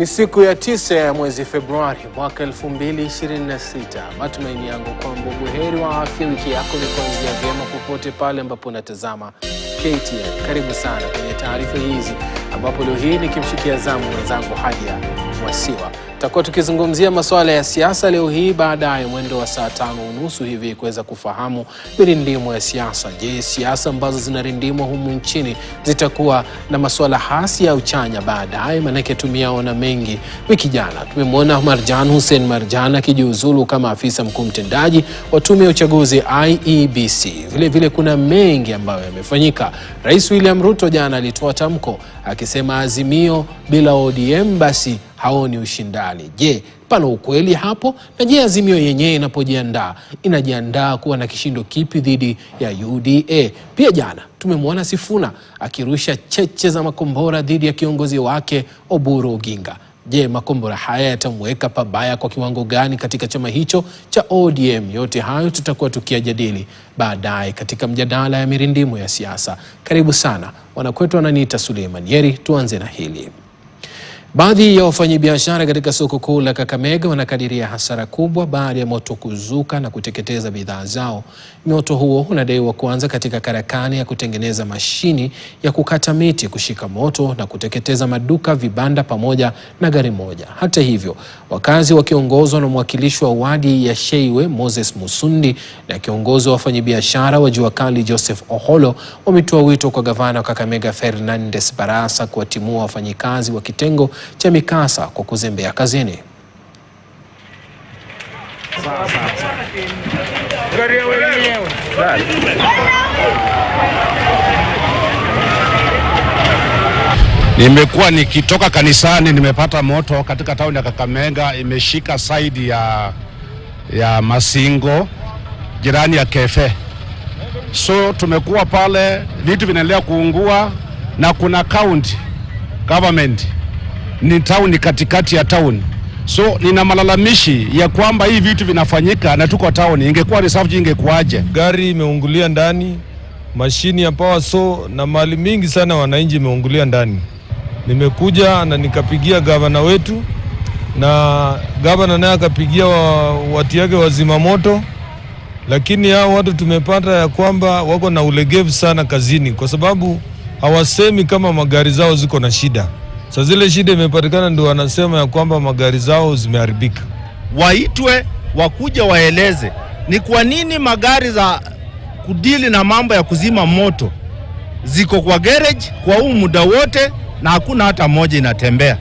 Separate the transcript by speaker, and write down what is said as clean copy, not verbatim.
Speaker 1: Ni siku ya 9 ya mwezi Februari mwaka 2026. Matumaini yangu kwamba buheri wa afya, wiki yako ni kuanzia vyema popote pale ambapo unatazama KTN. Karibu sana kwenye taarifa hizi ambapo leo hii nikimshikia zamu mwenzangu Hadia Wasiwa. Tutakuwa tukizungumzia masuala ya siasa leo hii baadaye mwendo wa saa 5:30 hivi kuweza kufahamu mirindimo ya siasa. Je, siasa ambazo zinarindimwa humu nchini zitakuwa na masuala hasi au chanya baadaye? Manake tumeyaona mengi. Wiki jana tumemwona Marjan Hussein Marjan akijiuzulu kama afisa mkuu mtendaji wa tume ya uchaguzi IEBC. Vile vile kuna mengi ambayo yamefanyika. Rais William Ruto jana alitoa tamko akisema Azimio bila ODM basi haoni ushindani. Je, pana ukweli hapo? Na je, Azimio yenyewe inajiandaa kuwa na kishindo kipi dhidi ya UDA? Pia jana tumemwona Sifuna akirusha cheche za makombora dhidi ya kiongozi wake Oburu Oginga. Je, makombora haya yatamweka pabaya kwa kiwango gani katika chama hicho cha ODM? Yote hayo tutakuwa tukiyajadili baadaye katika mjadala ya mirindimo ya siasa. Karibu sana. Wanakwetu wananiita Suleiman Yeri. Tuanze na hili. Baadhi ya wafanyabiashara katika soko kuu la Kakamega wanakadiria hasara kubwa baada ya moto kuzuka na kuteketeza bidhaa zao. Moto huo unadaiwa kuanza katika karakana ya kutengeneza mashini ya kukata miti kushika moto na kuteketeza maduka, vibanda pamoja na gari moja. Hata hivyo, wakazi wakiongozwa na mwakilishi wa wadi ya Sheiwe Moses Musundi na kiongozi wa wafanyabiashara wa Jua Kali Joseph Oholo wametoa wito kwa gavana wa Kakamega Fernandes Barasa kuwatimua wafanyikazi wa kitengo cha mikasa kwa kuzembea kazini.
Speaker 2: Nimekuwa nikitoka kanisani, nimepata moto katika tauni ya Kakamega, imeshika side ya Masingo jirani ya Kefe. So tumekuwa pale, vitu vinaendelea kuungua na kuna county government ni town katikati ya town. So nina malalamishi ya kwamba hii vitu vinafanyika na tuko town. Ingekuwa reserve ingekuaje?
Speaker 3: Gari imeungulia ndani, mashini ya power saw na mali mingi sana wananchi imeungulia ndani. Nimekuja na nikapigia gavana wetu na gavana naye akapigia watu yake wazima moto, lakini hao watu tumepata ya kwamba wako na ulegevu sana kazini kwa sababu hawasemi kama magari zao ziko na shida. Sasa zile shida imepatikana ndio wanasema ya kwamba magari zao zimeharibika.
Speaker 4: Waitwe wakuja waeleze ni kwa nini magari za kudili na mambo ya kuzima moto ziko kwa garage kwa huu muda wote na hakuna hata moja inatembea.